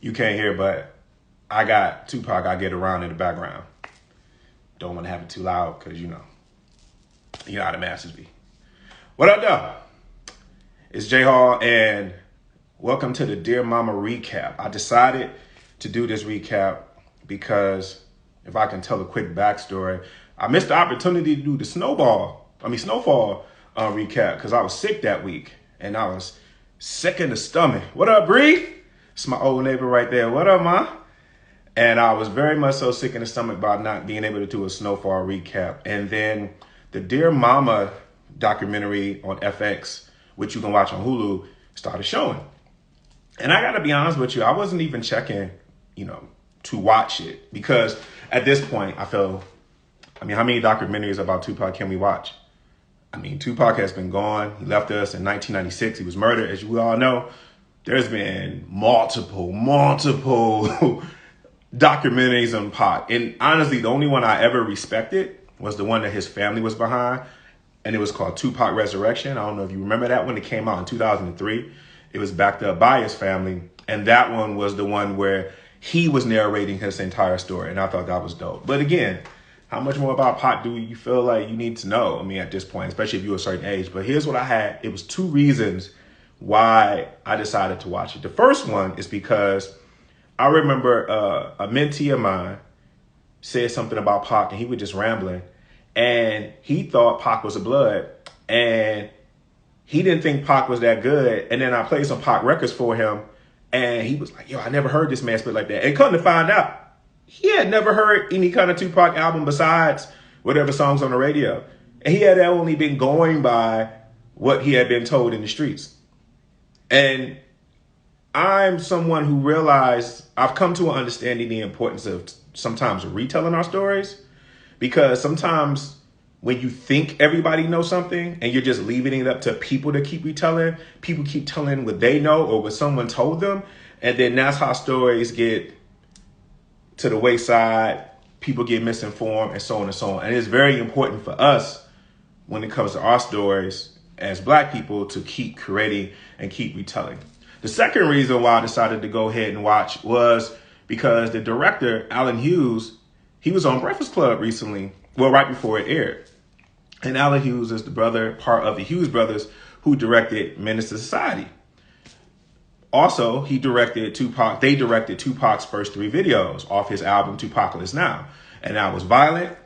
You can't hear, but I got Tupac I get around in the background. Don't want to have it too loud because, you know how the masses be. What up, though? It's J Hall, and welcome to the Dear Mama recap. I decided to do this recap because if I can tell a quick backstory, I missed the opportunity to do the Snowfall recap because I was sick that week, and I was sick in the stomach. What up, Bree? It's my old neighbor right there. What up, Ma? And I was very much so sick in the stomach by not being able to do a Snowfall recap. And then the Dear Mama documentary on FX, which you can watch on Hulu, started showing. And I got to be honest with you, I wasn't even checking, to watch it. Because at this point, how many documentaries about Tupac can we watch? Tupac has been gone. He left us in 1996. He was murdered, as you all know. There's been multiple documentaries on Pac. And honestly, the only one I ever respected was the one that his family was behind. And it was called Tupac Resurrection. I don't know if you remember that one. It came out in 2003. It was backed up by his family. And that one was the one where he was narrating his entire story. And I thought that was dope. But again, how much more about Pac do you feel like you need to know? At this point, especially if you're a certain age. But here's what I had. It was two reasons why I decided to watch it. The first one is because I remember a mentee of mine said something about Pac, and he was just rambling. And he thought Pac was a blood. And he didn't think Pac was that good. And then I played some Pac records for him. And he was like, yo, I never heard this man spit like that. And come to find out, he had never heard any kind of Tupac album besides whatever songs on the radio. And he had only been going by what he had been told in the streets. And I'm someone who realized I've come to understanding the importance of sometimes retelling our stories, because sometimes when you think everybody knows something and you're just leaving it up to people to keep retelling, people keep telling what they know or what someone told them. And then that's how stories get to the wayside. People get misinformed and so on and so on. And it's very important for us when it comes to our stories as Black people to keep creating and keep retelling. The second reason why I decided to go ahead and watch was because the director, Allen Hughes, he was on Breakfast Club recently, right before it aired. And Allen Hughes is part of the Hughes brothers who directed Menace to Society. Also, they directed Tupac's first 3 videos off his album Tupacalypse Now. And that was Violent,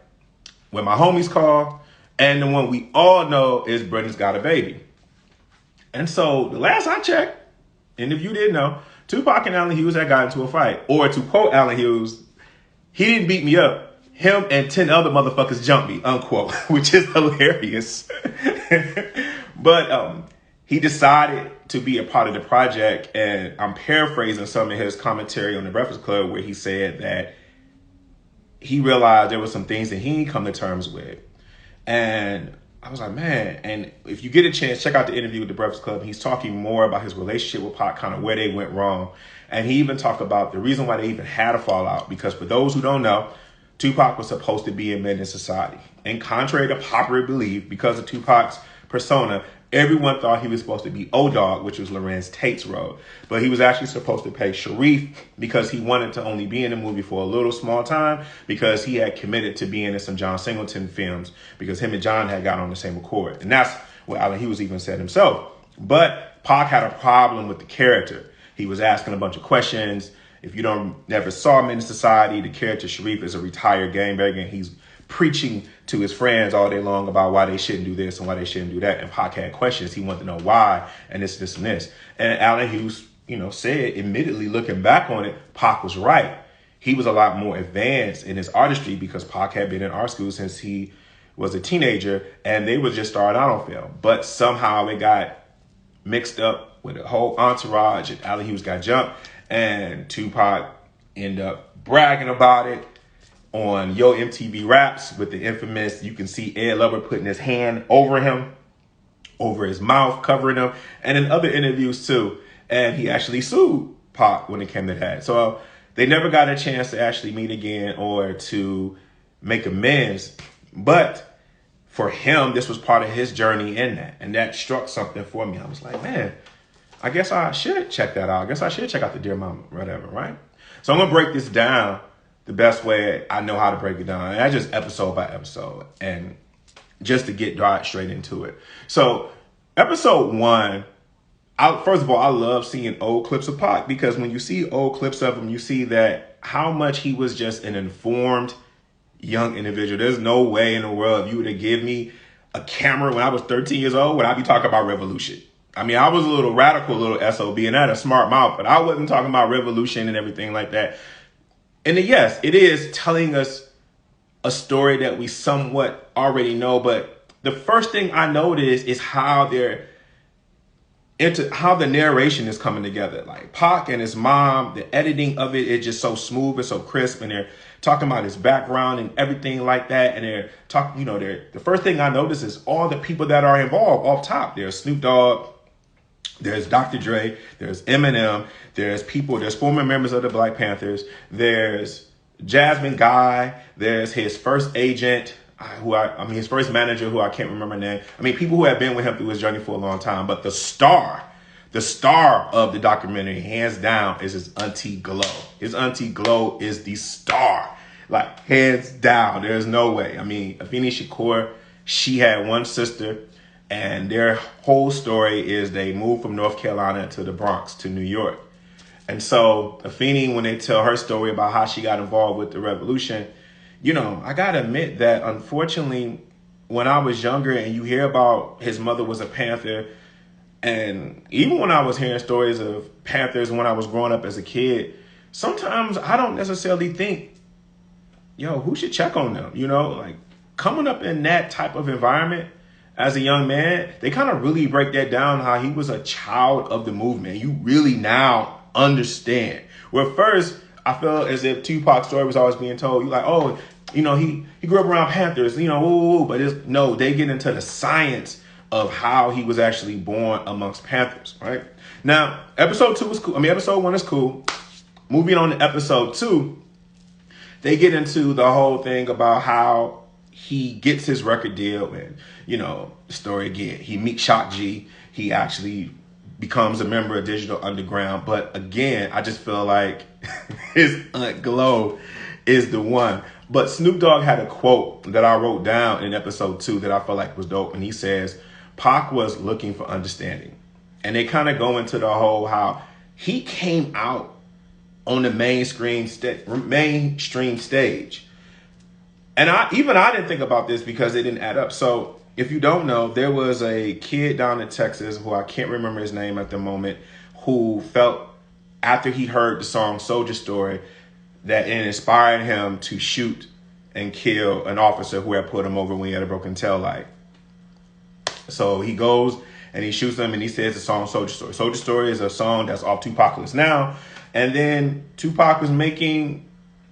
When My Homies Call, and the one we all know is Brenda's Got a Baby. And so the last I checked, and if you didn't know, Tupac and Allen Hughes had gotten into a fight. Or to quote Allen Hughes, he didn't beat me up. Him and 10 other motherfuckers jumped me, unquote, which is hilarious. But he decided to be a part of the project. And I'm paraphrasing some of his commentary on the Breakfast Club where he said that he realized there were some things that he didn't come to terms with. And I was like, man, and if you get a chance, check out the interview with the Breakfast Club. He's talking more about his relationship with Pac, kind of where they went wrong. And he even talked about the reason why they even had a fallout. Because for those who don't know, Tupac was supposed to be in Menace Society. And contrary to popular belief, because of Tupac's persona, everyone thought he was supposed to be O-Dog, which was Lorenz Tate's role. But he was actually supposed to play Sharif because he wanted to only be in the movie for a little small time because he had committed to being in some John Singleton films because him and John had got on the same accord. And that's what Allen Hughes even said himself. But Pac had a problem with the character. He was asking a bunch of questions. If you never saw Menace Society, the character Sharif is a retired gangbanger, and he's preaching to his friends all day long about why they shouldn't do this and why they shouldn't do that. And Pac had questions. He wanted to know why and this, and this. And Allen Hughes, said, admittedly, looking back on it, Pac was right. He was a lot more advanced in his artistry because Pac had been in art school since he was a teenager, and they were just starting out on film. But somehow it got mixed up with a whole entourage, and Allen Hughes got jumped, and Tupac ended up bragging about it on Yo MTV Raps with the infamous, you can see Ed Lover putting his hand over him, over his mouth, covering him, and in other interviews too. And he actually sued Pac when it came to that. So they never got a chance to actually meet again or to make amends. But for him, this was part of his journey in that. And that struck something for me. I was like, man, I guess I should check that out. I guess I should check out the Dear Mama, whatever, right? So I'm going to break this down the best way I know how to break it down. And that's just episode by episode. And just to get right straight into it. So episode 1, first of all, I love seeing old clips of Pac, because when you see old clips of him, you see that how much he was just an informed young individual. There's no way in the world if you were to give me a camera when I was 13 years old, would I be talking about revolution? I mean, I was a little radical, little SOB, and I had a smart mouth, but I wasn't talking about revolution and everything like that. And yes, it is telling us a story that we somewhat already know, but the first thing I noticed is how the narration is coming together. Like Pac and his mom, the editing of it is just so smooth and so crisp, and they're talking about his background and everything like that. And they're talking, the first thing I notice is all the people that are involved off top. There's Snoop Dogg, there's Dr. Dre, there's Eminem, there's former members of the Black Panthers, there's Jasmine Guy, there's his first agent, his first manager, who I can't remember the name. I mean, people who have been with him through his journey for a long time. But the star of the documentary, hands down, is his Auntie Glow. His Auntie Glow is the star, like hands down. There's no way. I mean, Afeni Shakur, she had one sister, and their whole story is they moved from North Carolina to the Bronx to New York. And so Afeni, when they tell her story about how she got involved with the revolution, I got to admit that unfortunately, when I was younger and you hear about his mother was a Panther, and even when I was hearing stories of Panthers when I was growing up as a kid, sometimes I don't necessarily think, who should check on them? Like coming up in that type of environment as a young man, they kind of really break that down, how he was a child of the movement. You really now understand. Where first, I felt as if Tupac's story was always being told. You're like, oh, he grew up around Panthers, but no, they get into the science of how he was actually born amongst Panthers, right? Now, episode 2 is cool. Episode 1 is cool. Moving on to episode 2, they get into the whole thing about how he gets his record deal, and, the story again, he meets Shock G. He actually becomes a member of Digital Underground. But again, I just feel like his Aunt Glow is the one. But Snoop Dogg had a quote that I wrote down in episode 2 that I felt like was dope. And he says, Pac was looking for understanding. And they kind of go into the whole how he came out on the mainstream stage. And I didn't think about this because it didn't add up. So if you don't know, there was a kid down in Texas who I can't remember his name at the moment, who felt after he heard the song Soldier Story that it inspired him to shoot and kill an officer who had put him over when he had a broken tail light. So he goes and he shoots him and he says the song Soldier Story. Soldier Story is a song that's off Tupac now. And then Tupac was making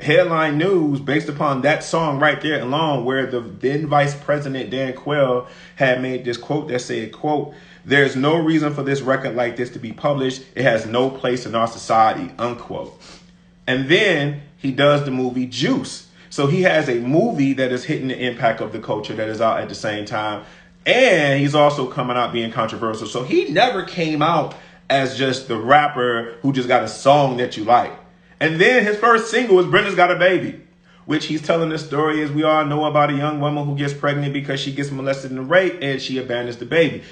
headline news based upon that song right there alone, where the then Vice President Dan Quayle had made this quote that said, quote, "There's no reason for this record like this to be published. It has no place in our society," unquote. And then he does the movie Juice. So he has a movie that is hitting the impact of the culture that is out at the same time. And he's also coming out being controversial. So he never came out as just the rapper who just got a song that you like. And then his first single was Brenda's Got a Baby, which he's telling the story, as we all know, about a young woman who gets pregnant because she gets molested and raped and she abandons the baby.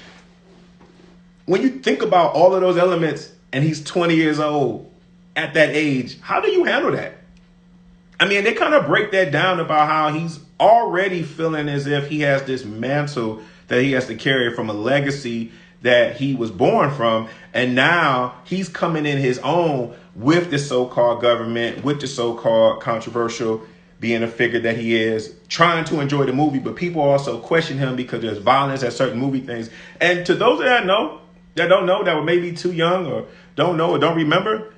When you think about all of those elements and he's 20 years old at that age, how do you handle that? They kind of break that down about how he's already feeling as if he has this mantle that he has to carry from a legacy that he was born from. And now he's coming in his own with the so-called government, with the so-called controversial being a figure that he is, trying to enjoy the movie. But people also question him because there's violence at certain movie things. And to those that don't know, that were maybe too young or don't know or don't remember,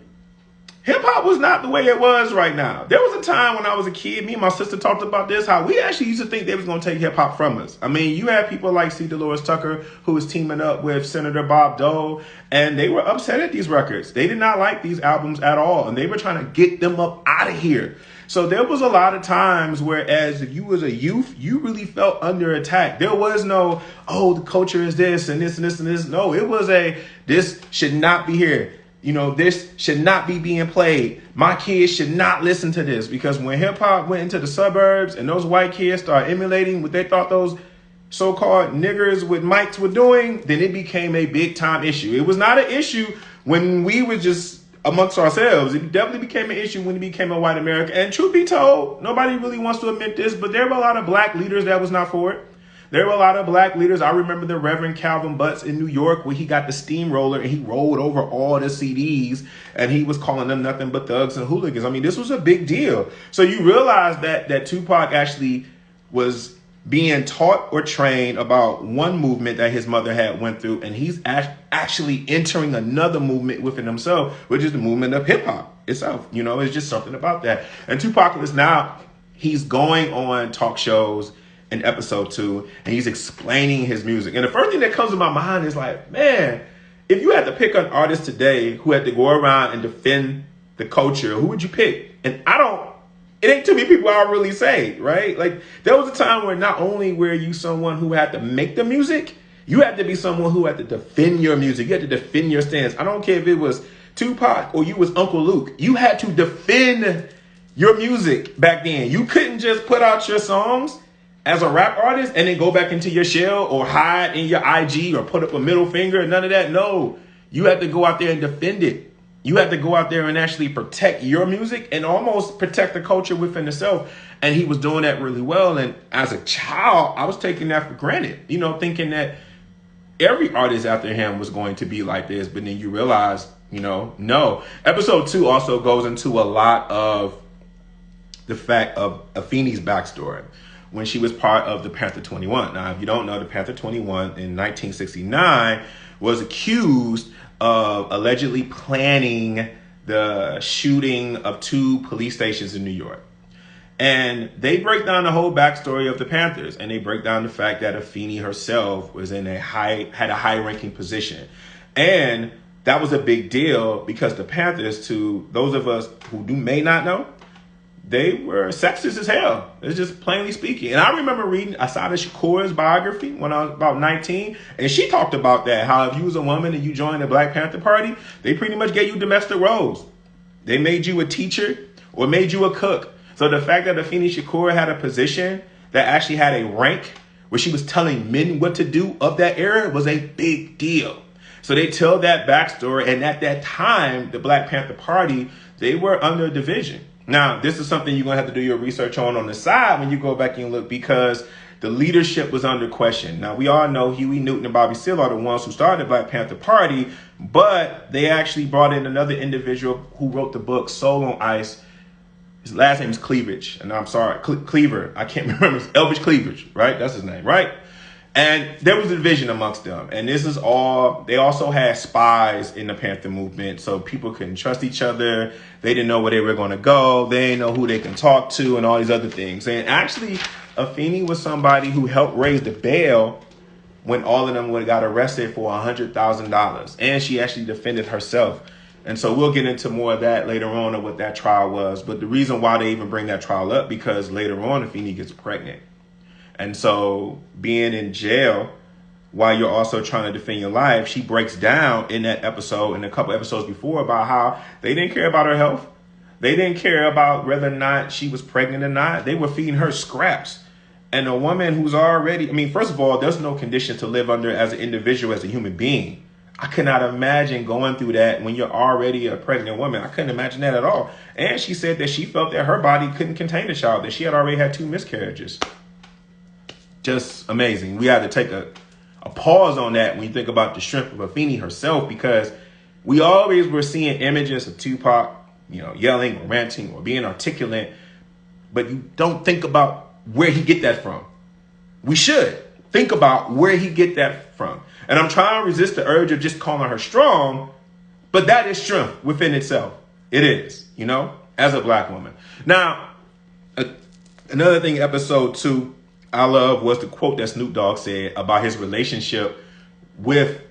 hip hop was not the way it was right now. There was a time when I was a kid, me and my sister talked about this, how we actually used to think they was going to take hip hop from us. I mean, you had people like C. Dolores Tucker, who was teaming up with Senator Bob Dole, and they were upset at these records. They did not like these albums at all, and they were trying to get them up out of here. So there was a lot of times where, as if you was a youth, you really felt under attack. There was no, oh, the culture is this and this and this and this. No, it was this should not be here. You know, this should not be being played. My kids should not listen to this, because when hip hop went into the suburbs and those white kids started emulating what they thought those so-called niggers with mics were doing, then it became a big time issue. It was not an issue when we were just amongst ourselves. It definitely became an issue when it became a white America. And truth be told, nobody really wants to admit this, but there were a lot of black leaders that was not for it. There were a lot of black leaders. I remember the Reverend Calvin Butts in New York, where he got the steamroller and he rolled over all the CDs and he was calling them nothing but thugs and hooligans. I mean, this was a big deal. So you realize that Tupac actually was being taught or trained about one movement that his mother had went through, and he's actually entering another movement within himself, which is the movement of hip hop itself. You know, it's just something about that. And Tupac is now, he's going on talk shows in episode 2, and he's explaining his music. And the first thing that comes to my mind is like, man, if you had to pick an artist today who had to go around and defend the culture, who would you pick? And it ain't too many people I'll really say, right? Like, there was a time where not only were you someone who had to make the music, you had to be someone who had to defend your music. You had to defend your stance. I don't care if it was Tupac or you was Uncle Luke. You had to defend your music back then. You couldn't just put out your songs as a rap artist and then go back into your shell or hide in your IG or put up a middle finger. None of that. No, you had to go out there and defend it. You had to go out there and actually protect your music and almost protect the culture within itself. And he was doing that really well. And as a child, I was taking that for granted, you know, thinking that every artist after him was going to be like this. But then you realize, you know, no. Episode 2 also goes into a lot of the fact of Afeni's backstory when she was part of the Panther 21. Now, if you don't know, the Panther 21 in 1969 was accused of allegedly planning the shooting of 2 police stations in New York. And they break down the whole backstory of the Panthers, and they break down the fact that Afeni herself was had a high-ranking position. And that was a big deal because the Panthers, to those of us who may not know, they were sexist as hell. It's just plainly speaking. And I remember reading Assata Shakur's biography when I was about 19. And she talked about that, how if you was a woman and you joined the Black Panther Party, they pretty much gave you domestic roles. They made you a teacher or made you a cook. So the fact that Afeni Shakur had a position that actually had a rank where she was telling men what to do of that era was a big deal. So they tell that backstory. And at that time, the Black Panther Party, they were under division. Now, this is something you're going to have to do your research on the side when you go back and look, because the leadership was under question. Now, we all know Huey Newton and Bobby Seale are the ones who started the Black Panther Party, but they actually brought in another individual who wrote the book Soul on Ice. His last name is Cleavage, and I'm sorry, Cleaver. I can't remember. Elvis Cleavage, right? That's his name, right? And there was a division amongst them. And this is all, they also had spies in the Panther movement, so people couldn't trust each other. They didn't know where they were going to go. They didn't know who they can talk to and all these other things. And actually, Afeni was somebody who helped raise the bail when all of them would have got arrested for $100,000. And she actually defended herself. And so we'll get into more of that later on of what that trial was. But the reason why they even bring that trial up, because later on, Afeni gets pregnant. And so being in jail while you're also trying to defend your life, she breaks down in that episode and a couple episodes before about how they didn't care about her health. They didn't care about whether or not she was pregnant or not. They were feeding her scraps. And a woman who's already, I mean, first of all, there's no condition to live under as an individual, as a human being. I could not imagine going through that when you're already a pregnant woman. I couldn't imagine that at all. And she said that she felt that her body couldn't contain the child, that she had already had 2 miscarriages. Just amazing. We had to take a pause on that when you think about the strength of Afeni herself, because we always were seeing images of Tupac, you know, yelling or ranting or being articulate, but you don't think about where he get that from. We should think about where he get that from. And I'm trying to resist the urge of just calling her strong, but that is strength within itself. It is, as a black woman. Now, another thing, episode 2, I love was the quote that Snoop Dogg said about his relationship with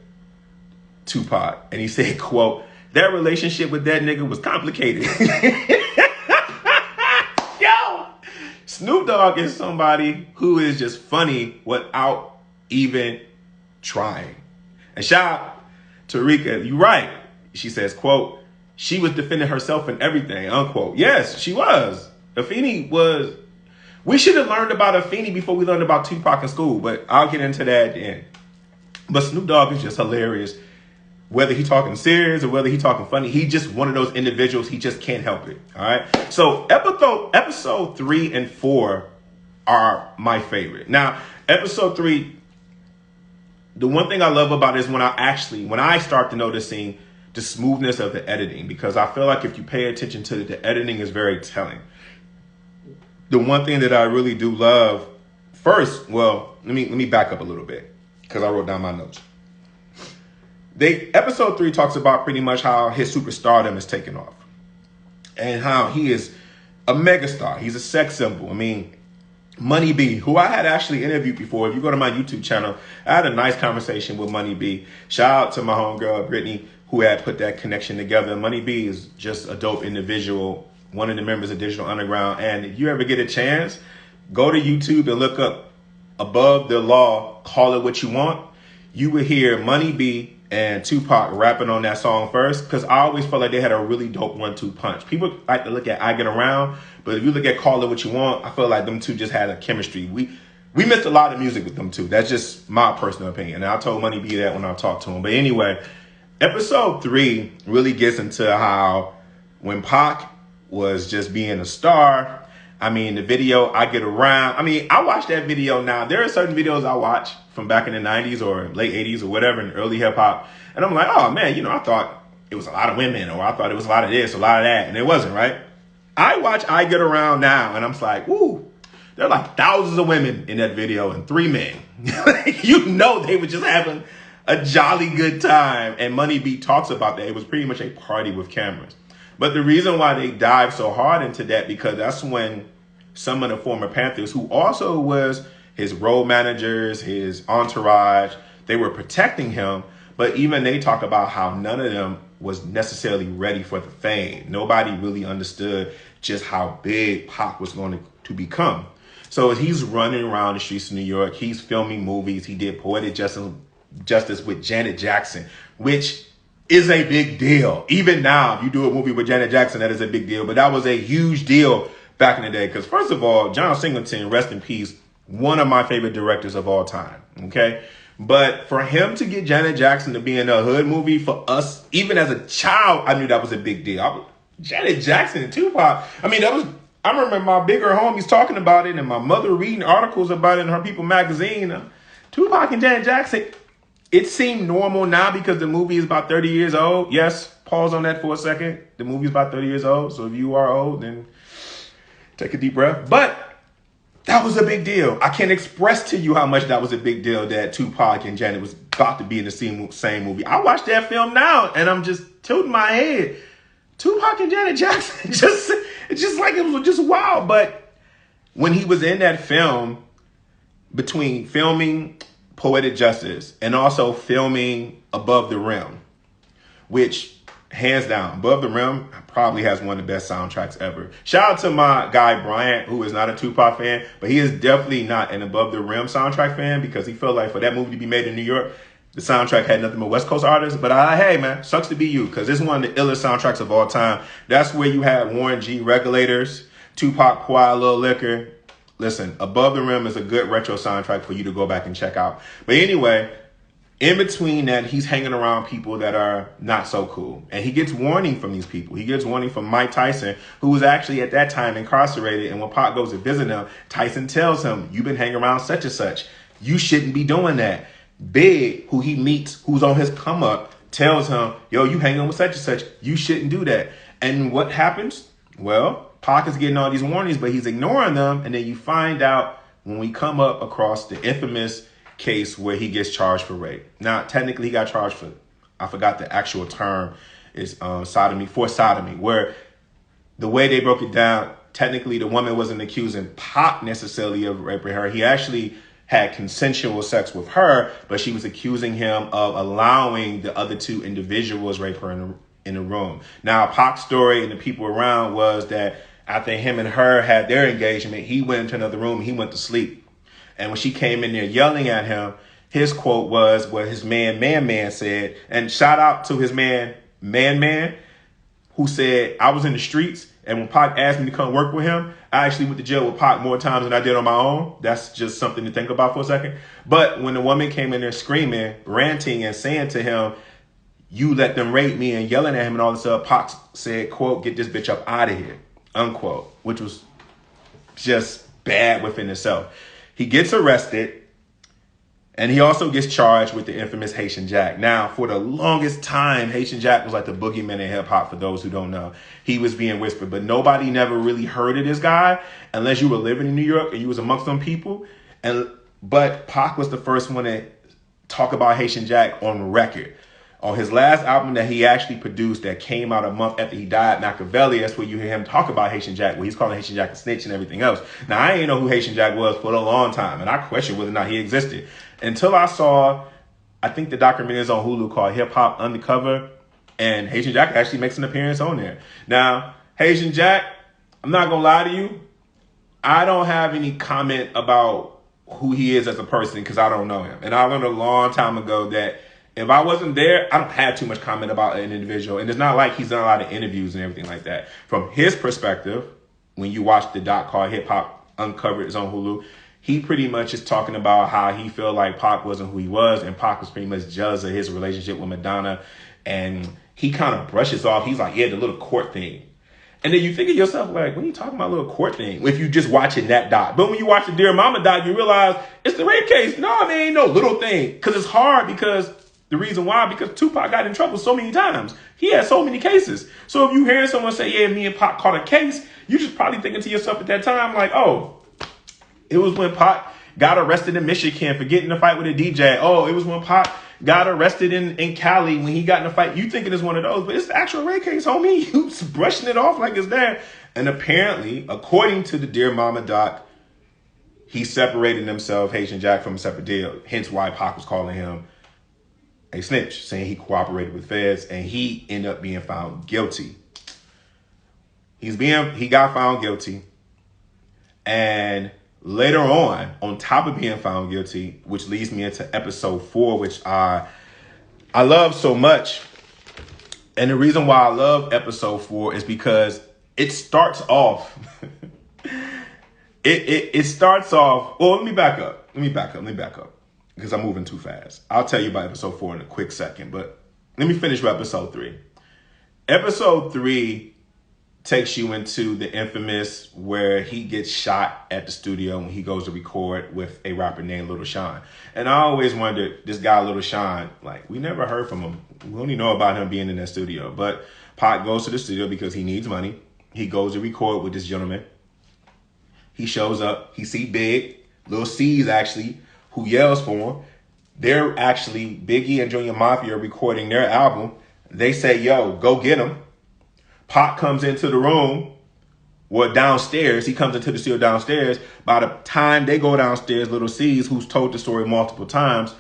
Tupac. And he said, quote, "That relationship with that nigga was complicated." Yo, Snoop Dogg is somebody who is just funny without even trying. And shout out to Rika, you right. She says, quote, "She was defending herself and everything," unquote. Yes, she was. Afeni was. We should have learned about Afeni before we learned about Tupac in school, but I'll get into that at the end. But Snoop Dogg is just hilarious. Whether he talking serious or whether he talking funny, he just one of those individuals, he just can't help it. All right. So episode 3 and 4 are my favorite. Now, episode 3, the one thing I love about it is when I start to noticing the smoothness of the editing, because I feel like if you pay attention to it, the editing is very telling. The one thing that I really do love first, well, let me back up a little bit because I wrote down my notes. Episode 3 talks about pretty much how his superstardom is taking off and how he is a megastar. He's a sex symbol. I mean, Money B, who I had actually interviewed before. If you go to my YouTube channel, I had a nice conversation with Money B. Shout out to my homegirl, Brittany, who had put that connection together. Money B is just a dope individual, one of the members of Digital Underground. And if you ever get a chance, go to YouTube and look up Above the Law, Call It What You Want. You will hear Money B and Tupac rapping on that song first, because I always felt like they had a really dope 1-2 punch. People like to look at I Get Around, but if you look at Call It What You Want, I feel like them two just had a chemistry. We missed a lot of music with them two. That's just my personal opinion. And I told Money B that when I talked to him. But anyway, episode 3 really gets into how when Pac was just being a star, I mean, the video I Get Around, I mean, I watch that video now. There are certain videos I watch from back in the 90s or late 80s or whatever, in early hip hop. And I'm like, oh man, I thought it was a lot of women, or I thought it was a lot of this, a lot of that. And it wasn't, right? I watch I Get Around now and I'm like, ooh, there are like thousands of women in that video and 3 men. They were just having a jolly good time. And Money B talks about that. It was pretty much a party with cameras. But the reason why they dive so hard into that, because that's when some of the former Panthers, who also was his road managers, his entourage, they were protecting him. But even they talk about how none of them was necessarily ready for the fame. Nobody really understood just how big Pac was going to become. So as he's running around the streets of New York, he's filming movies. He did Poetic Justice with Janet Jackson, which is a big deal. Even now, if you do a movie with Janet Jackson, that is a big deal. But that was a huge deal back in the day. Because first of all, John Singleton, rest in peace, one of my favorite directors of all time. Okay. But for him to get Janet Jackson to be in a hood movie, for us, even as a child, I knew that was a big deal. Janet Jackson and Tupac. I mean, I remember my bigger homies talking about it and my mother reading articles about it in Her People magazine. Tupac and Janet Jackson, it seemed normal now because the movie is about 30 years old. Yes, pause on that for a second. The movie is about 30 years old. So if you are old, then take a deep breath. But that was a big deal. I can't express to you how much that was a big deal that Tupac and Janet was about to be in the same movie. I watched that film now and I'm just tilting my head. Tupac and Janet Jackson, it's just like it was just wild. But when he was in that film, between filming Poetic Justice and also filming Above the Rim, which hands down, Above the Rim probably has one of the best soundtracks ever. Shout out to my guy, Bryant, who is not a Tupac fan, but he is definitely not an Above the Rim soundtrack fan because he felt like for that movie to be made in New York, the soundtrack had nothing but West Coast artists. But hey, man, sucks to be you because it's one of the illest soundtracks of all time. That's where you had Warren G, Regulators, Tupac, Quiet Little Liquor. Listen, Above the Rim is a good retro soundtrack for you to go back and check out. But anyway, in between that, he's hanging around people that are not so cool. And he gets warning from these people. He gets warning from Mike Tyson, who was actually at that time incarcerated. And when Pac goes to visit him, Tyson tells him, you've been hanging around such and such. You shouldn't be doing that. Big, who he meets, who's on his come up, tells him, yo, you hanging with such and such. You shouldn't do that. And what happens? Well, Pac is getting all these warnings, but he's ignoring them. And then you find out when we come up across the infamous case where he gets charged for rape. Now, technically, he got charged for, I forgot the actual term is sodomy, forced sodomy, where the way they broke it down, technically the woman wasn't accusing Pac necessarily of raping her. He actually had consensual sex with her, but she was accusing him of allowing the other two individuals rape her in the room. Now, Pac's story and the people around was that after him and her had their engagement, he went into another room, he went to sleep. And when she came in there yelling at him, his quote was what his man said. And shout out to his man, who said, I was in the streets, and when Pac asked me to come work with him, I actually went to jail with Pac more times than I did on my own. That's just something to think about for a second. But when the woman came in there screaming, ranting, and saying to him, you let them rape me, and yelling at him and all this stuff, Pac said, quote, get this bitch up out of here, unquote, which was just bad within itself. He gets arrested. And he also gets charged with the infamous Haitian Jack. Now, for the longest time, Haitian Jack was like the boogeyman in hip hop, for those who don't know. He was being whispered, but nobody never really heard of this guy unless you were living in New York and you was amongst them people. But Pac was the first one to talk about Haitian Jack on record. On his last album that he actually produced that came out a month after he died, Machiavelli, that's where you hear him talk about Haitian Jack, where he's calling Haitian Jack a snitch and everything else. Now, I didn't know who Haitian Jack was for a long time, and I questioned whether or not he existed. Until I saw, I think the documentary is on Hulu called Hip Hop Undercover, and Haitian Jack actually makes an appearance on there. Now, Haitian Jack, I'm not going to lie to you, I don't have any comment about who he is as a person because I don't know him. And I learned a long time ago that if I wasn't there, I don't have too much comment about an individual. And it's not like he's done a lot of interviews and everything like that. From his perspective, when you watch the doc called Hip Hop Uncovered, it's on Hulu, he pretty much is talking about how he felt like Pac wasn't who he was, and Pac was pretty much jealous of his relationship with Madonna. And he kind of brushes off. He's like, yeah, the little court thing. And then you think of yourself like, when you talking about a little court thing, if you just watching that doc. But when you watch the Dear Mama doc, you realize it's the rape case. No, I mean, ain't no little thing. Because it's hard because the reason why, because Tupac got in trouble so many times. He had so many cases. So if you hear someone say, yeah, me and Pac caught a case, you just probably thinking to yourself at that time, like, oh, it was when Pac got arrested in Michigan for getting in a fight with a DJ. Oh, it was when Pac got arrested in Cali when he got in a fight. You thinking it's one of those, but it's the actual rape case, homie. You brushing it off like it's there. And apparently, according to the Dear Mama doc, he separated himself, Haitian Jack, from a separate deal. Hence why Pac was calling him a snitch, saying he cooperated with feds, and he ended up being found guilty. He got found guilty, and later on top of being found guilty, which leads me into episode 4, which I love so much. And the reason why I love episode 4 is because it starts off. it starts off. Well, let me back up. Because I'm moving too fast. I'll tell you about episode 4 in a quick second, but let me finish with episode 3. Episode 3 takes you into the infamous where he gets shot at the studio when he goes to record with a rapper named Little Sean. And I always wondered, this guy Little Sean, like, we never heard from him. We only know about him being in that studio. But Pac goes to the studio because he needs money. He goes to record with this gentleman. He shows up. He see Big, Lil C's actually, who yells for him. They're actually, Biggie and Junior Mafia are recording their album. They say, yo, go get him. Pac comes into the room, or downstairs. He comes into the studio downstairs. By the time they go downstairs, Little C's, who's told the story multiple times,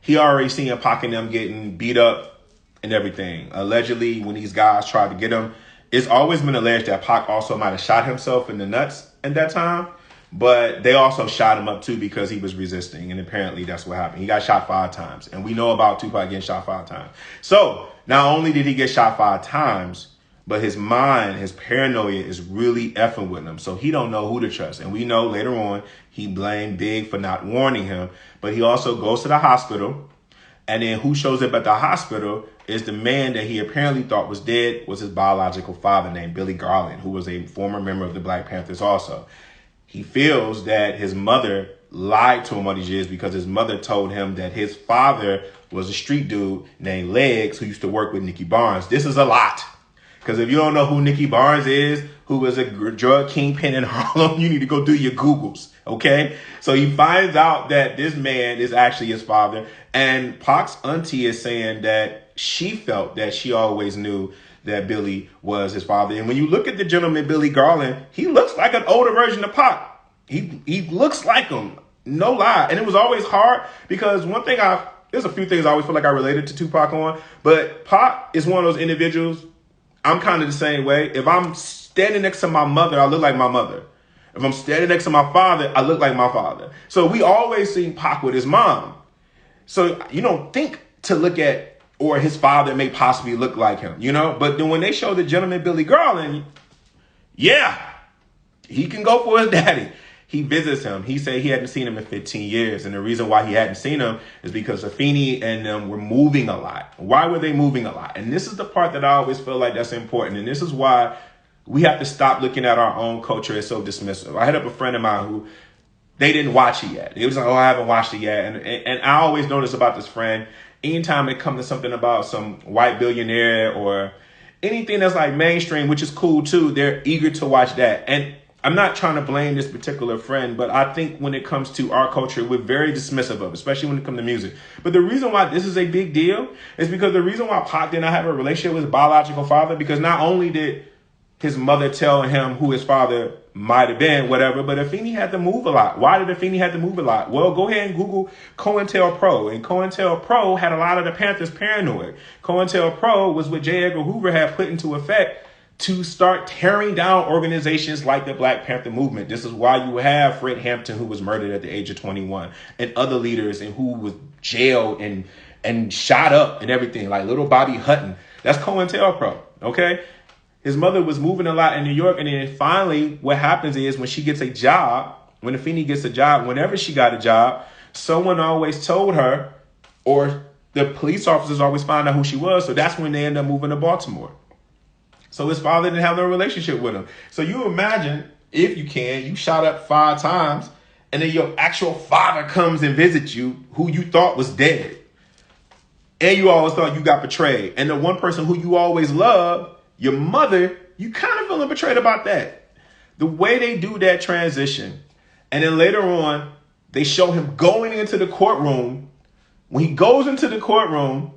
he already seen Pac and them getting beat up and everything. Allegedly, when these guys tried to get him, it's always been alleged that Pac also might have shot himself in the nuts at that time. But they also shot him up too because he was resisting. And apparently that's what happened. He got shot 5 times. And we know about Tupac getting shot 5 times. So not only did he get shot 5 times, but his mind, his paranoia is really effing with him. So he don't know who to trust. And we know later on, he blamed Big for not warning him. But he also goes to the hospital. And then who shows up at the hospital is the man that he apparently thought was dead, was his biological father named Billy Garland, who was a former member of the Black Panthers also. He feels that his mother lied to him all these years because his mother told him that his father was a street dude named Legs who used to work with Nicky Barnes. This is a lot. Because if you don't know who Nicky Barnes is, who was a drug kingpin in Harlem, you need to go do your Googles, okay? So he finds out that this man is actually his father. And Pac's auntie is saying that she felt that she always knew that Billy was his father. And when you look at the gentleman, Billy Garland, he looks like an older version of Pac. He looks like him. No lie. And it was always hard because there's a few things I always feel like I related to Tupac on, but Pac is one of those individuals. I'm kind of the same way. If I'm standing next to my mother, I look like my mother. If I'm standing next to my father, I look like my father. So we always seen Pac with his mom. So you don't think to look at, or his father may possibly look like him, But then when they show the gentleman Billy Garland, yeah, he can go for his daddy. He visits him. He said he hadn't seen him in 15 years. And the reason why he hadn't seen him is because Afeni and them were moving a lot. Why were they moving a lot? And this is the part that I always feel like that's important. And this is why we have to stop looking at our own culture as so dismissive. I had a friend of mine who, they didn't watch it yet. It was like, oh, I haven't watched it yet. And I always notice about this friend, anytime it comes to something about some white billionaire or anything that's like mainstream, which is cool too, they're eager to watch that. And I'm not trying to blame this particular friend, but I think when it comes to our culture, we're very dismissive of it, especially when it comes to music. But the reason why this is a big deal is because the reason why Pac did not have a relationship with his biological father, because not only did his mother tell him who his father might have been, whatever, but Afeni had to move a lot. Why did Afeni have to move a lot? Well, go ahead and Google COINTELPRO. And COINTELPRO had a lot of the Panthers paranoid. COINTELPRO was what J. Edgar Hoover had put into effect to start tearing down organizations like the Black Panther movement. This is why you have Fred Hampton, who was murdered at the age of 21, and other leaders and who was jailed and shot up and everything, like little Bobby Hutton. That's COINTELPRO, okay? His mother was moving a lot in New York, and then finally what happens is when she gets a job, when Afeni gets a job, whenever she got a job, someone always told her, or the police officers always found out who she was, so that's when they end up moving to Baltimore. So his father didn't have no relationship with him. So you imagine, if you can, you shot up 5 times, and then your actual father comes and visits you, who you thought was dead. And you always thought you got betrayed. And the one person who you always loved, your mother, you kind of feeling betrayed about that. The way they do that transition. And then later on, they show him going into the courtroom. When he goes into the courtroom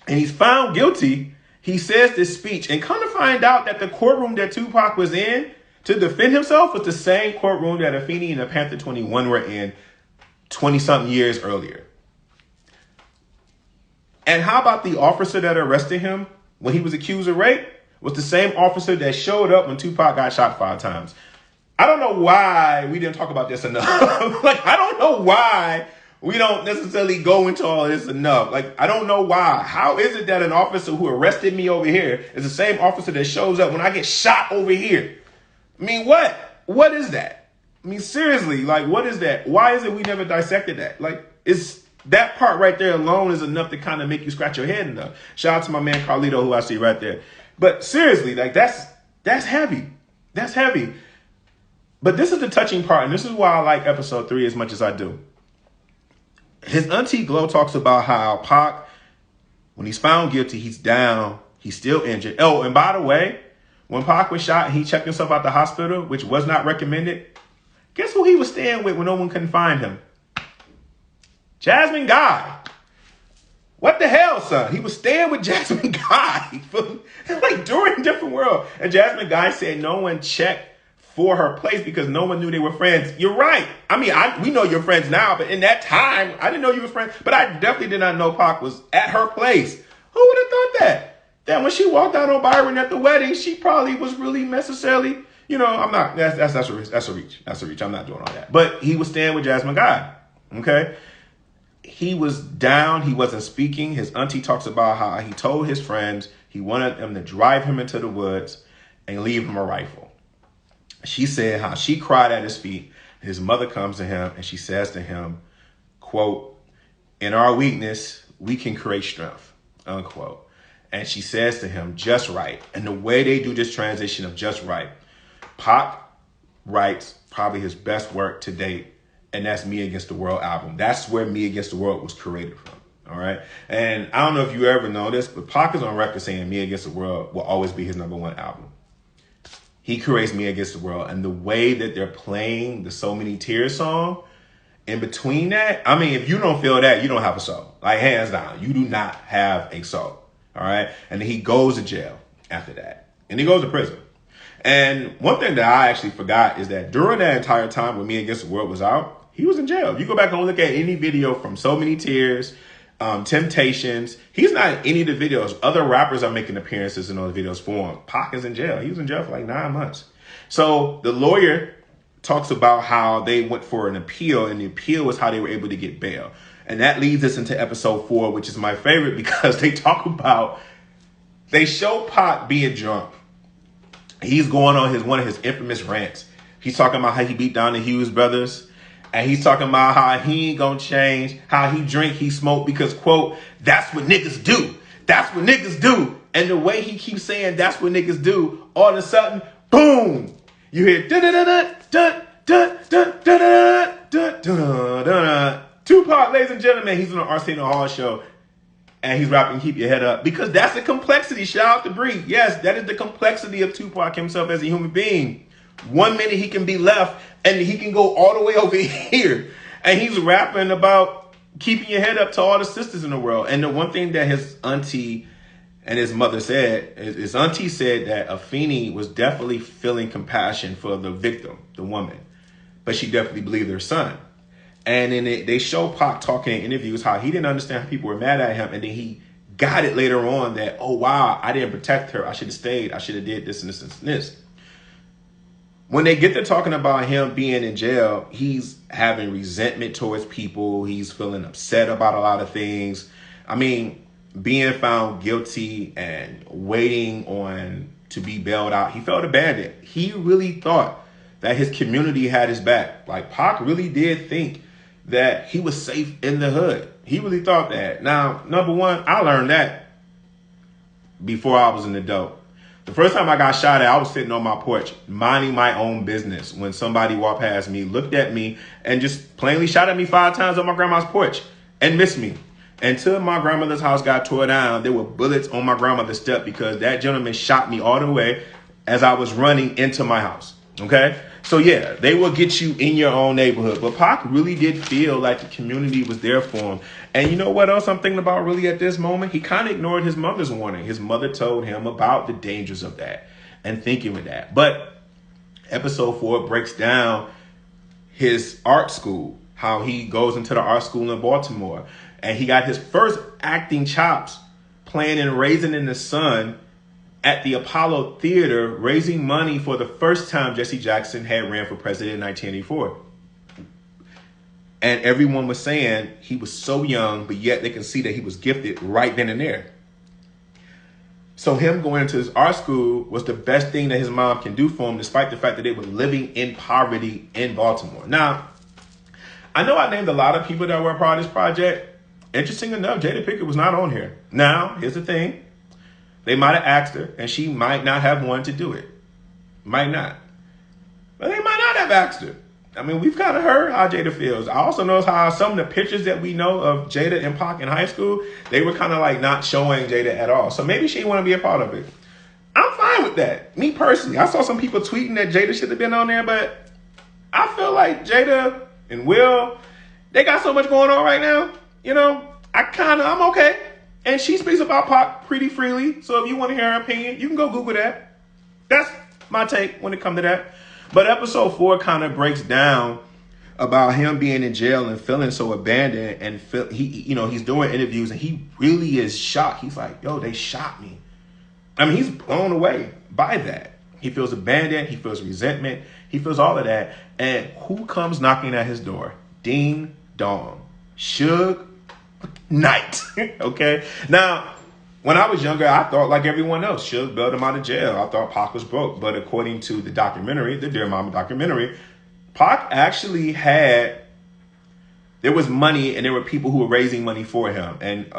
and he's found guilty, he says this speech. And come to find out that the courtroom that Tupac was in to defend himself was the same courtroom that Afeni and the Panther 21 were in 20-something years earlier. And how about the officer that arrested him when he was accused of rape was the same officer that showed up when Tupac got shot 5 times. I don't know why we didn't talk about this enough. I don't know why we don't necessarily go into all this enough. I don't know why. How is it that an officer who arrested me over here is the same officer that shows up when I get shot over here? I mean, what? What is that? I mean, seriously, what is that? Why is it we never dissected that? It's that part right there alone is enough to kind of make you scratch your head enough. Shout out to my man Carlito, who I see right there. But seriously, that's heavy. That's heavy. But this is the touching part, and this is why I like episode 3 as much as I do. His auntie Glow talks about how Pac, when he's found guilty, he's down, he's still injured. Oh, and by the way, when Pac was shot and he checked himself out the hospital, which was not recommended, guess who he was staying with when no one couldn't find him? Jasmine Guy. What the hell, son? He was staying with Jasmine Guy during Different World. And Jasmine Guy said no one checked for her place because no one knew they were friends. You're right. I mean, we know you're friends now, but in that time, I didn't know you were friends. But I definitely did not know Pac was at her place. Who would have thought that? That when she walked out on Byron at the wedding, she probably was really necessarily, I'm not, that's a reach. That's a reach. I'm not doing all that. But he was staying with Jasmine Guy. Okay. He was down. He wasn't speaking. His auntie talks about how he told his friends he wanted them to drive him into the woods and leave him a rifle. She said how she cried at his feet. His mother comes to him and she says to him, quote, "In our weakness, we can create strength," unquote. And she says to him, "Just right." And the way they do this transition of just right, Pac writes probably his best work to date. And that's Me Against the World album. That's where Me Against the World was created from. All right. And I don't know if you ever know this, but Pac is on record saying Me Against the World will always be his #1 album. He creates Me Against the World. And the way that they're playing the So Many Tears song in between that, I mean, if you don't feel that, you don't have a soul. Like, hands down, you do not have a soul. All right. And then he goes to jail after that. And he goes to prison. And one thing that I actually forgot is that during that entire time when Me Against the World was out, he was in jail. If you go back and look at any video from So Many Tears, Temptations, he's not in any of the videos. Other rappers are making appearances in those videos for him. Pac is in jail. He was in jail for like 9 months. So the lawyer talks about how they went for an appeal, and the appeal was how they were able to get bail. And that leads us into episode 4, which is my favorite because they show Pac being drunk. He's going on one of his infamous rants. He's talking about how he beat down the Hughes brothers. And he's talking about how he ain't gonna change, how he drink, he smoke, because, quote, that's what niggas do. That's what niggas do. And the way he keeps saying that's what niggas do, all of a sudden, boom, you hear Tupac, ladies and gentlemen. He's on the Arsenio Hall show. And he's rapping Keep Your Head Up. Because that's the complexity. Shout out to Bree. Yes, that is the complexity of Tupac himself as a human being. 1 minute he can be left and he can go all the way over here. And he's rapping about keeping your head up to all the sisters in the world. And the one thing that his auntie and his mother said, his auntie said that Afeni was definitely feeling compassion for the victim, the woman. But she definitely believed her son. And then they show Pac talking in interviews how he didn't understand how people were mad at him. And then he got it later on that, oh, wow, I didn't protect her. I should have stayed. I should have did this and this and this. When they get to talking about him being in jail, he's having resentment towards people. He's feeling upset about a lot of things. I mean, being found guilty and waiting on to be bailed out, he felt abandoned. He really thought that his community had his back. Like, Pac really did think that he was safe in the hood. He really thought that. Now, number one, I learned that before I was an adult. The first time I got shot at, I was sitting on my porch, minding my own business, when somebody walked past me, looked at me, and just plainly shot at me 5 times on my grandma's porch and missed me. Until my grandmother's house got tore down, there were bullets on my grandmother's step because that gentleman shot me all the way as I was running into my house. Okay? So yeah, they will get you in your own neighborhood. But Pac really did feel like the community was there for him. And you know what else I'm thinking about really at this moment? He kind of ignored his mother's warning. His mother told him about the dangers of that and thinking with that. But episode 4 breaks down his art school, how he goes into the art school in Baltimore. And he got his first acting chops playing in Raisin in the Sun at the Apollo Theater, raising money for the first time Jesse Jackson had ran for president in 1984. And everyone was saying he was so young, but yet they can see that he was gifted right then and there. So him going into his art school was the best thing that his mom can do for him, despite the fact that they were living in poverty in Baltimore. Now, I know I named a lot of people that were a part of this project. Interesting enough, Jada Pinkett was not on here. Now, here's the thing. They might have asked her, and she might not have wanted to do it. Might not. But they might not have asked her. I mean, we've kind of heard how Jada feels. I also know how some of the pictures that we know of Jada and Pac in high school, they were kind of like not showing Jada at all. So maybe she didn't want to be a part of it. I'm fine with that. Me personally, I saw some people tweeting that Jada should have been on there, but I feel like Jada and Will, they got so much going on right now. You know, I'm okay. And she speaks about Pac pretty freely. So if you want to hear her opinion, you can go Google that. That's my take when it comes to that. But episode 4 kind of breaks down about him being in jail and feeling so abandoned. And he's doing interviews and he really is shocked. He's like, yo, they shot me. I mean, he's blown away by that. He feels abandoned. He feels resentment. He feels all of that. And who comes knocking at his door? Ding dong. Suge Knight. Okay. Now, when I was younger, I thought like everyone else, Suge bailed him out of jail. I thought Pac was broke. But according to the documentary, the Dear Mama documentary, Pac actually there was money and there were people who were raising money for him. And